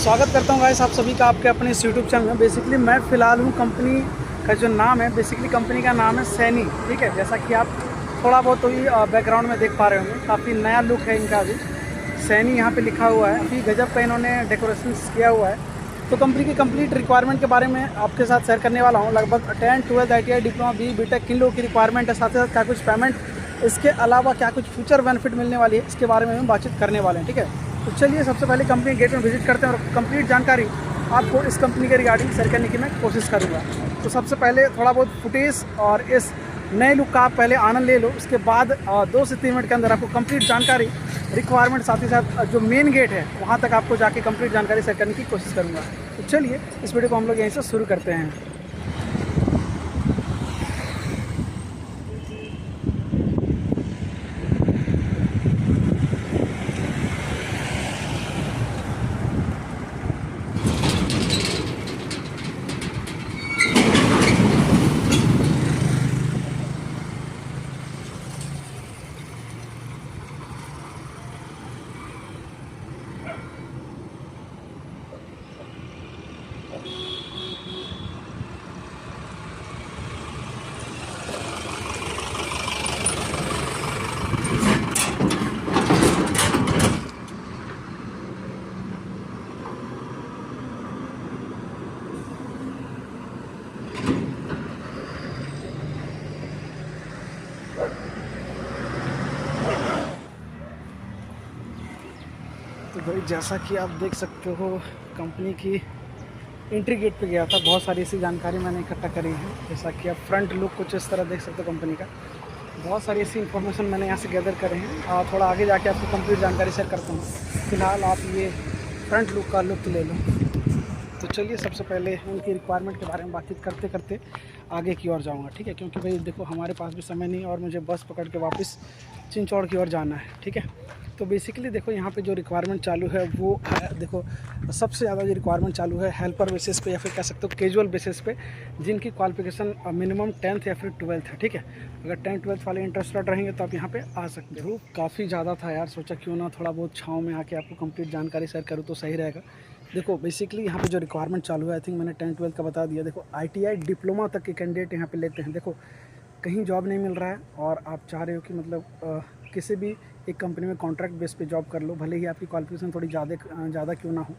स्वागत करता हूँ गाइस आप सभी का आपके अपने इस यूट्यूब चैनल में। बेसिकली मैं फ़िलहाल हूँ, कंपनी का जो नाम है, बेसिकली कंपनी का नाम है सैनी। ठीक है, जैसा कि आप थोड़ा बहुत तो ही बैकग्राउंड में देख पा रहे होंगे, काफ़ी नया लुक है इनका भी। सैनी यहाँ पे लिखा हुआ है, अभी गजब का इन्होंने डेकोरेशन किया हुआ है। तो कंपनी की कंप्लीट रिक्वायरमेंट के बारे में आपके साथ शेयर करने वाला हूँ। लगभग 10, 12 ITI डिप्लोमा BTech किन लोगों की रिक्वायरमेंट है, साथ ही साथ क्या कुछ पेमेंट, इसके अलावा क्या कुछ फ्यूचर बेनिफिट मिलने वाली है, इसके बारे में हम बातचीत करने वाले हैं। ठीक है, तो चलिए सबसे पहले कंपनी गेट में विजिट करते हैं और कंप्लीट जानकारी आपको इस कंपनी के रिगार्डिंग शेयर करने की मैं कोशिश करूँगा। तो सबसे पहले थोड़ा बहुत फुटेज और इस नए लुक का आप पहले आनंद ले लो, उसके बाद 2 से 3 मिनट के अंदर आपको कंप्लीट जानकारी, रिक्वायरमेंट, साथ ही साथ जो मेन गेट है वहाँ तक आपको जाके कंप्लीट जानकारी शेयर करने की कोशिश करूँगा। तो चलिए इस वीडियो को हम लोग यहीं से शुरू करते हैं। तो भाई जैसा कि आप देख सकते हो, कंपनी की एंट्री गेट पे गया था, बहुत सारी ऐसी जानकारी मैंने इकट्ठा करी है। जैसा कि आप फ्रंट लुक कुछ इस तरह देख सकते हो कंपनी का, बहुत सारी ऐसी इन्फॉर्मेशन मैंने यहाँ से गैदर करे हैं और थोड़ा आगे जाके आपको कंप्लीट जानकारी शेयर करता हूँ। फिलहाल आप ये फ्रंट लुक का लुत्फ ले लो। तो चलिए सबसे पहले उनकी रिक्वायरमेंट के बारे में बातचीत करते करते आगे की ओर जाऊंगा। ठीक है, क्योंकि भाई देखो हमारे पास भी समय नहीं और मुझे बस पकड़ के वापस चिंचौड़ की ओर जाना है। ठीक है, तो बेसिकली देखो यहाँ पे जो रिक्वायरमेंट चालू है वो है, देखो सबसे ज़्यादा जो रिक्वायरमेंट चालू है हेल्पर बेसिस पे या फिर कह सकते हो कैजुअल बेसिस पे, जिनकी क्वालिफिकेशन मिनिमम 10th या फिर 12th है। ठीक है, अगर 10th 12th वाले इंटरेस्टेड रहेंगे तो आप यहाँ पे आ सकते हो। काफ़ी ज़्यादा था यार, सोचा क्यों ना थोड़ा बहुत छाँव में आके आपको कंप्लीट जानकारी शेयर करूँ तो सही रहेगा। देखो बेसिकली यहाँ पे जो रिक्वायरमेंट चालू है, आई थिंक मैंने 10th 12th का बता दिया। देखो ITI डिप्लोमा तक के कैंडिडेट यहाँ पे लेते हैं। देखो कहीं जॉब नहीं मिल रहा है और आप चाह रहे हो कि मतलब किसी भी एक कंपनी में कॉन्ट्रैक्ट बेस पे जॉब कर लो, भले ही आपकी क्वालिफिकेशन थोड़ी ज़्यादा क्यों ना हो,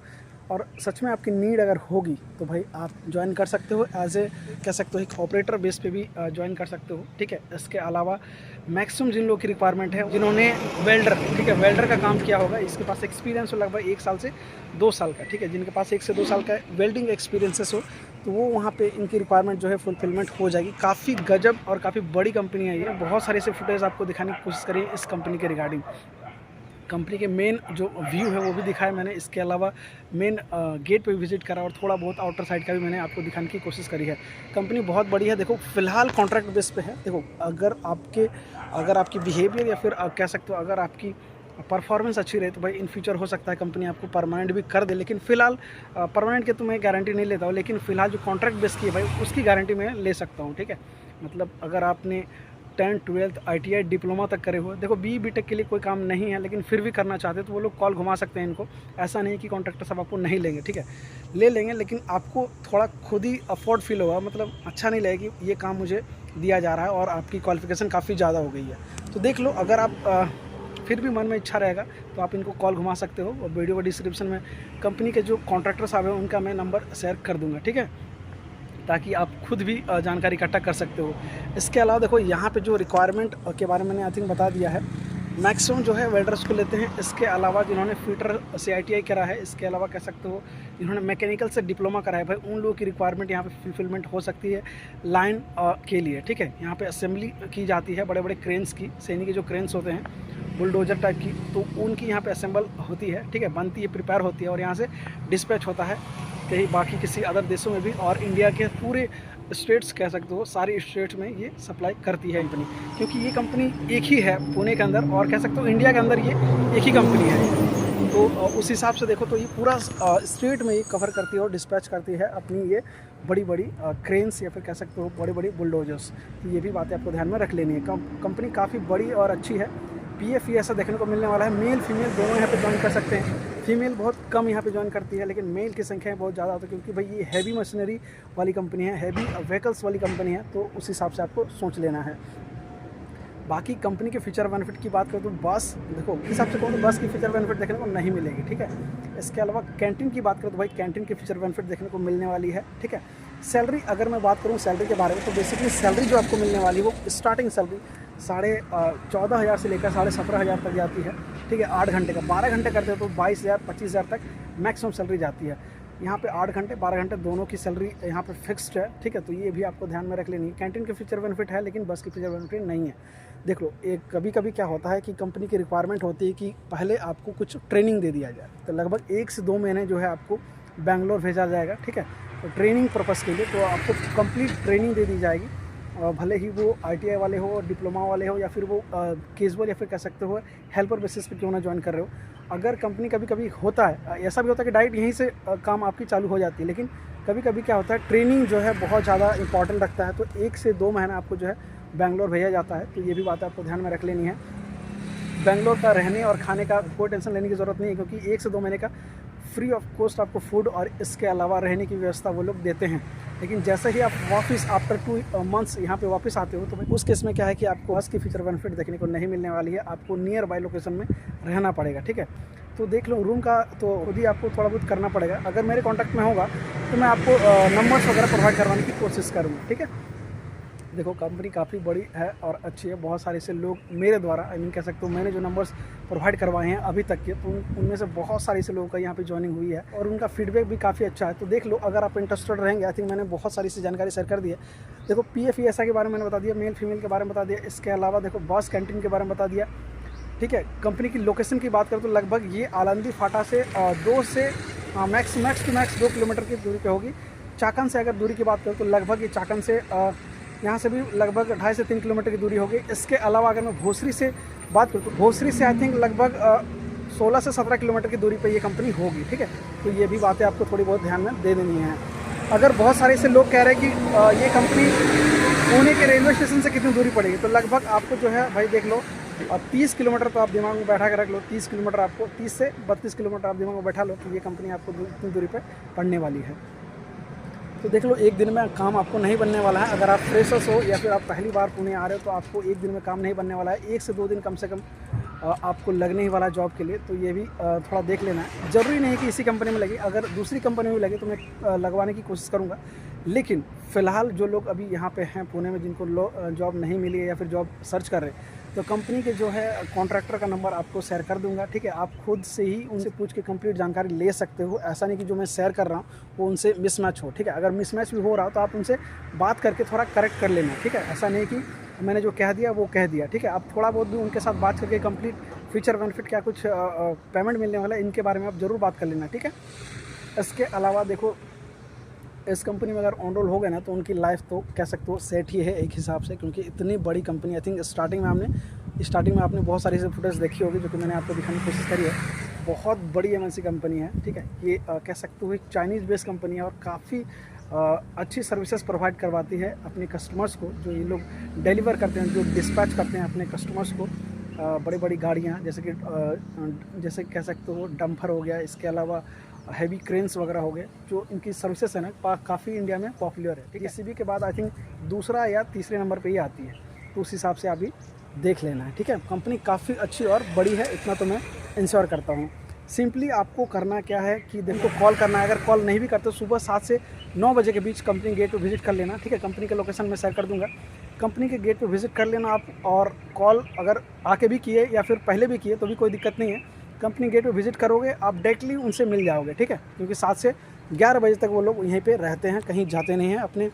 और सच में आपकी नीड अगर होगी तो भाई आप ज्वाइन कर सकते हो। एज ए कह सकते हो एक ऑपरेटर बेस पे भी ज्वाइन कर सकते हो। ठीक है, इसके अलावा मैक्सिमम जिन लोगों की रिक्वायरमेंट है जिन्होंने वेल्डर, ठीक है, वेल्डर का काम किया होगा, इसके पास एक्सपीरियंस हो लगभग 1 साल से 2 साल का। ठीक है, जिनके पास 1 से 2 साल का वेल्डिंग एक्सपीरियंसेस हो तो वो वहाँ पे इनकी रिक्वायरमेंट जो है फुलफिलमेंट हो जाएगी। काफ़ी गजब और काफ़ी बड़ी कंपनी है ये। बहुत सारे ऐसे फुटेज आपको दिखाने की कोशिश करी है इस कंपनी के रिगार्डिंग। कंपनी के मेन जो व्यू है वो भी दिखाया मैंने, इसके अलावा मेन गेट पे भी विजिट करा और थोड़ा बहुत आउटर साइड का भी मैंने आपको दिखाने की कोशिश करी है। कंपनी बहुत बड़ी है। देखो फिलहाल कॉन्ट्रैक्ट बेस पे है। देखो अगर आपकी बिहेवियर या फिर कह सकते हो अगर आपकी परफॉर्मेंस अच्छी रहे तो भाई इन फ्यूचर हो सकता है कंपनी आपको परमानेंट भी कर दे। लेकिन फ़िलहाल परमानेंट के तो मैं गारंटी नहीं लेता हूँ, लेकिन फ़िलहाल जो कॉन्ट्रैक्ट बेस की है भाई उसकी गारंटी मैं ले सकता हूँ। ठीक है, मतलब अगर आपने 10th 12th ITI डिप्लोमा तक करे हुए, देखो BTech के लिए कोई काम नहीं है लेकिन फिर भी करना चाहते तो वो लोग कॉल घुमा सकते हैं इनको। ऐसा नहीं कि कॉन्ट्रैक्टर सब आपको नहीं लेंगे। ठीक है, ले लेंगे, लेकिन आपको थोड़ा खुद ही अफोर्ड फील होगा, मतलब अच्छा नहीं लगेगा कि ये काम मुझे दिया जा रहा है और आपकी क्वालिफिकेशन काफ़ी ज़्यादा हो गई है। तो देख लो, अगर आप फिर भी मन में इच्छा रहेगा तो आप इनको कॉल घुमा सकते हो। और वीडियो को डिस्क्रिप्शन में कंपनी के जो कॉन्ट्रैक्टर साहब हैं उनका मैं नंबर शेयर कर दूँगा। ठीक है, ताकि आप खुद भी जानकारी इकट्ठा कर सकते हो। इसके अलावा देखो यहाँ पे जो रिक्वायरमेंट के बारे में मैंने आई थिंक बता दिया है। मैक्सिमम जो है वेल्डर्स को लेते हैं। इसके अलावा जिन्होंने फिटर से ITI करा है, इसके अलावा कह सकते हो जिन्होंने मैकेनिकल से डिप्लोमा करा है, भाई उन लोगों की रिक्वायरमेंट यहाँ पे फुलफिलमेंट हो सकती है लाइन के लिए। ठीक है, यहाँ पे असेंबली की जाती है बड़े बड़े क्रेन्स की, सैनी के जो क्रेन्स होते हैं बुलडोजर टाइप की, तो उनकी यहाँ पे असेंबल होती है। ठीक है, बनती है, प्रिपेयर होती है और यहाँ से डिस्पैच होता है कहीं बाकी किसी अदर देशों में भी, और इंडिया के पूरे स्टेट्स कह सकते हो सारी स्टेट्स में ये सप्लाई करती है कंपनी। क्योंकि ये कंपनी एक ही है पुणे के अंदर और कह सकते हो इंडिया के अंदर ये एक ही कंपनी है। तो उस हिसाब से देखो तो ये पूरा स्टेट में ये कवर करती है और डिस्पैच करती है अपनी ये बड़ी बड़ी क्रेन्स या फिर कह सकते हो बड़ी बड़ी बुलडोजर्स। तो ये भी बातें आपको ध्यान में रख लेनी है। कंपनी काफ़ी बड़ी और अच्छी है। PF ऐसा देखने को मिलने वाला है, मेल फीमेल दोनों यहाँ पे ज्वाइन कर सकते हैं। फीमेल बहुत कम यहाँ पे ज्वाइन करती है, लेकिन मेल की संख्या बहुत ज़्यादा होती है, क्योंकि भाई ये हैवी मशीनरी वाली कंपनी है, हैवी व्हीकल्स वाली कंपनी है, तो उस हिसाब से आपको सोच लेना है। बाकी कंपनी के फीचर बेनिफिट की बात करें तो बस देखो इस हिसाब से कहूँ तो बस की फीचर बेनिफिट देखने को नहीं मिलेगी, ठीक है। इसके अलावा कैंटीन की बात करें तो भाई कैंटीन की फीचर बेनिफिट देखने को मिलने वाली है, ठीक है। सैलरी अगर मैं बात करूँ सैलरी के बारे में, तो बेसिकली सैलरी जो आपको मिलने वाली है वो स्टार्टिंग सैलरी 14,500 से लेकर 17,500 तक जाती है, ठीक है। 8 घंटे का, 12 घंटे करते हो तो 22,000 25,000 तक मैक्सिमम सैलरी जाती है। यहाँ पे 8 घंटे 12 घंटे दोनों की सैलरी यहाँ पे फिक्स्ड है, ठीक है। तो ये भी आपको ध्यान में रख लेनी है। कैंटीन के फीचर बेनिफिट है, लेकिन बस की फीचर बेनिफिट नहीं है। देख लो, एक कभी कभी क्या होता है कि कंपनी की रिक्वायरमेंट होती है कि पहले आपको कुछ ट्रेनिंग दे दिया जाए, तो लगभग 1 से 2 महीने जो है आपको बेंगलोर भेजा जाएगा, ठीक है, तो ट्रेनिंग पर्पज़ के लिए। तो आपको कंप्लीट ट्रेनिंग दे दी जाएगी, भले ही वो ITI वाले हो, डिप्लोमा वाले हो, या फिर वो कैजुअल या फिर कह सकते हो हेल्पर बेसिस पे क्यों ना ज्वाइन कर रहे हो। अगर कंपनी कभी कभी होता है, ऐसा भी होता है कि डायरेक्ट यहीं से काम आपकी चालू हो जाती है, लेकिन कभी कभी क्या होता है ट्रेनिंग जो है बहुत ज़्यादा इंपॉर्टेंट रखता है, तो 1 से 2 महीना आपको जो है बेंगलोर भेजा जाता है। तो ये भी बात आपको ध्यान में रख लेनी है। बेंगलोर का रहने और खाने का कोई टेंशन लेने की ज़रूरत नहीं है, क्योंकि 1 से 2 महीने का फ्री ऑफ कॉस्ट आपको फूड और इसके अलावा रहने की व्यवस्था वो लोग देते हैं। लेकिन जैसे ही आप वापस आफ्टर 2 मंथ्स यहाँ पे वापस आते हो, तो उस केस में क्या है कि आपको बस की फीचर बेनिफिट देखने को नहीं मिलने वाली है, आपको नियर बाय लोकेशन में रहना पड़ेगा, ठीक है। तो देख लो, रूम का तो खुद ही आपको थोड़ा बहुत करना पड़ेगा। अगर मेरे कॉन्टैक्ट में होगा तो मैं आपको नंबर्स वगैरह प्रोवाइड करवाने की कोशिश करूँगा, ठीक है। देखो, कंपनी काफ़ी बड़ी है और अच्छी है। बहुत सारे से लोग मेरे द्वारा कह सकते हो, मैंने जो नंबर्स प्रोवाइड करवाए हैं अभी तक के, तो उनमें से बहुत सारे से लोगों का यहाँ पे ज्वाइनिंग हुई है और उनका फीडबैक भी काफ़ी अच्छा है। तो देख लो, अगर आप इंटरेस्टेड रहेंगे, आई थिंक मैंने बहुत सारी सी जानकारी शेयर कर दी है। देखो, PF ESI के बारे में मैंने बता दिया, मेल फीमेल के बारे में बता दिया, इसके अलावा देखो बस कैंटीन के बारे में बता दिया, ठीक है। कंपनी की लोकेशन की बात करें तो लगभग ये आलंदी फाटा से 2 से मैक्स टू मैक्स 2 किलोमीटर की दूरी पे होगी। चाकन से अगर दूरी की बात करें तो लगभग ये चाकन से यहाँ से भी लगभग 2.5 से 3 किलोमीटर की दूरी होगी। इसके अलावा अगर मैं भोसरी से बात करूँ तो भोसरी से आई थिंक लगभग 16 से 17 किलोमीटर की दूरी पे ये कंपनी होगी, ठीक है। तो ये भी बातें आपको थोड़ी बहुत ध्यान में दे देनी है। अगर बहुत सारे से लोग कह रहे हैं कि ये कंपनी पुणे के रेलवे स्टेशन से कितनी दूरी पड़ेगी, तो लगभग आपको जो है भाई देख लो, 30 किलोमीटर तो आप दिमाग में बैठा कर रख लो। 30 किलोमीटर आपको, 30 से 32 किलोमीटर आप दिमाग में बैठा लो कि ये कंपनी आपको इतनी दूरी पर पड़ने वाली है। तो देख लो, एक दिन में काम आपको नहीं बनने वाला है। अगर आप फ्रेशर्स हो या फिर आप पहली बार पुणे आ रहे हो, तो आपको एक दिन में काम नहीं बनने वाला है। 1 से 2 दिन कम से कम आपको लगने ही वाला जॉब के लिए। तो ये भी थोड़ा देख लेना है। ज़रूरी नहीं कि इसी कंपनी में लगे, अगर दूसरी कंपनी में लगे तो मैं लगवाने की कोशिश करूँगा। लेकिन फ़िलहाल जो लोग अभी यहाँ पे हैं पुणे में, जिनको जॉब नहीं मिली है या फिर जॉब सर्च कर रहे हैं, तो कंपनी के जो है कॉन्ट्रैक्टर का नंबर आपको शेयर कर दूंगा, ठीक है। आप खुद से ही उनसे पूछ के कंप्लीट जानकारी ले सकते हो। ऐसा नहीं कि जो मैं शेयर कर रहा हूँ वो उनसे मिसमैच हो, ठीक है। अगर मिसमैच भी हो रहा हो तो आप उनसे बात करके थोड़ा करेक्ट कर लेना, ठीक है। ऐसा नहीं कि मैंने जो कह दिया वो कह दिया, ठीक है। आप थोड़ा बहुत भी उनके साथ बात करके कंप्लीट फीचर बेनिफिट क्या कुछ पेमेंट मिलने वाला है, इनके बारे में आप ज़रूर बात कर लेना, ठीक है। इसके अलावा देखो, इस कंपनी में अगर ऑन रोल हो गए ना, तो उनकी लाइफ तो कह सकते हो सेट ही है एक हिसाब से, क्योंकि इतनी बड़ी कंपनी। आई थिंक स्टार्टिंग में आपने बहुत सारी से फुटेज देखी होगी, जो कि मैंने आपको दिखाने की कोशिश करी है। बहुत बड़ी MNC कंपनी है, ठीक है। ये कह सकते हो एक चाइनीज़ बेस्ड कंपनी है और काफ़ी अच्छी सर्विसेज प्रोवाइड करवाती है अपने कस्टमर्स को। जो ये लोग डिलीवर करते हैं, जो डिस्पैच करते हैं अपने कस्टमर्स को, बड़ी बड़ी गाड़ियाँ, जैसे कह सकते हो डंपर हो गया, इसके अलावा हैवी क्रेन्स वगैरह हो गए। जो इनकी सर्विसेज है ना, काफ़ी इंडिया में पॉपुलर है, ठीक है। CB के बाद आई थिंक दूसरा या तीसरे नंबर पे ही आती है, तो उस हिसाब से आप भी देख लेना है, ठीक है। कंपनी काफ़ी अच्छी और बड़ी है, इतना तो मैं इंश्योर करता हूँ। सिंपली आपको करना क्या है कि देखो, कॉल करना है। अगर कॉल नहीं भी करते, सुबह 7 से 9 बजे के बीच कंपनी गेट पे विजिट कर लेना, ठीक है। कंपनी का लोकेशन मैं शेयर कर दूँगा, कंपनी के गेट पे विजिट कर लेना आप। और कॉल अगर आके भी किए या फिर पहले भी किए तो भी कोई दिक्कत नहीं है। कंपनी गेट पे विजिट करोगे, आप डायरेक्टली उनसे मिल जाओगे, ठीक है। क्योंकि 7 से 11 बजे तक वो लोग यहीं पे रहते हैं, कहीं जाते नहीं हैं। अपने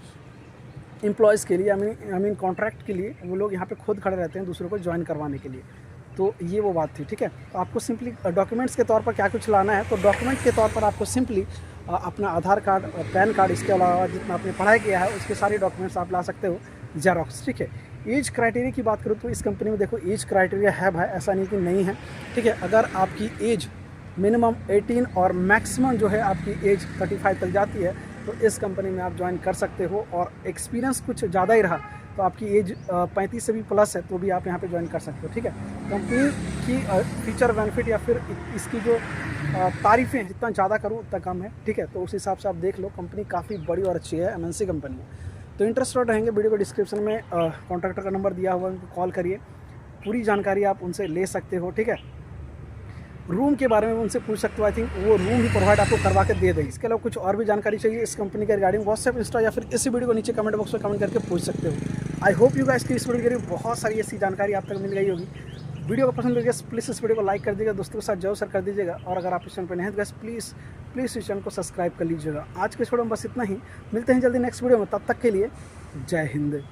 एम्प्लॉयज़ के लिए, आई मीन कॉन्ट्रैक्ट के लिए वो लोग यहाँ पे खुद खड़े रहते हैं दूसरों को ज्वाइन करवाने के लिए। तो ये वो बात थी, ठीक है। तो आपको सिंपली डॉक्यूमेंट्स के तौर पर क्या कुछ लाना है, तो डॉक्यूमेंट के तौर पर आपको सिंपली अपना आधार कार्ड, पैन कार्ड, इसके अलावा जितना आपने पढ़ाई किया है उसके सारे डॉक्यूमेंट्स आप ला सकते हो, जेरॉक्स, ठीक है। एज क्राइटेरिया की बात करूँ तो इस कंपनी में देखो एज क्राइटेरिया है भाई, ऐसा नहीं कि नहीं है, ठीक है। अगर आपकी एज मिनिमम 18 और मैक्सिमम जो है आपकी एज 35 तक जाती है, तो इस कंपनी में आप ज्वाइन कर सकते हो। और एक्सपीरियंस कुछ ज़्यादा ही रहा तो आपकी एज 35 से भी प्लस है तो भी आप यहाँ पे ज्वाइन कर सकते हो, ठीक है। कंपनी की फीचर बेनिफिट या फिर इसकी जो तारीफ़ें हैं, जितना ज़्यादा करूँ उतना कम है, ठीक है। तो उस हिसाब से आप देख लो, कंपनी काफ़ी बड़ी और अच्छी है, MNC कंपनी है। तो इंटरेस्टेड रहेंगे, वीडियो को डिस्क्रिप्शन में कॉन्ट्रैक्टर का नंबर दिया हुआ है, उनको कॉल करिए, पूरी जानकारी आप उनसे ले सकते हो, ठीक है। रूम के बारे में उनसे पूछ सकते हो, आई थिंक वो रूम भी प्रोवाइड आपको करवा के दे देंगे। इसके अलावा कुछ और भी जानकारी चाहिए इस कंपनी के रिगार्डिंग, व्हाट्सएप, इंस्टा या फिर इसी वीडियो को नीचे कमेंट बॉक्स में कमेंट करके पूछ सकते हो। आई होप यू गाइस की इस वीडियो की बहुत सारी ऐसी जानकारी आप तक मिल गई होगी। वीडियो को पसंद करिए, प्लीज़ इस वीडियो को लाइक कर दीजिएगा, दोस्तों के साथ जरूर शेयर कर दीजिएगा, और अगर आप इस चैनल पर नहीं हैं तो गाइस प्लीज़ इस चैनल को सब्सक्राइब कर लीजिएगा। आज के वीडियो में बस इतना ही, मिलते हैं जल्दी नेक्स्ट वीडियो में, तब तक के लिए जय हिंद।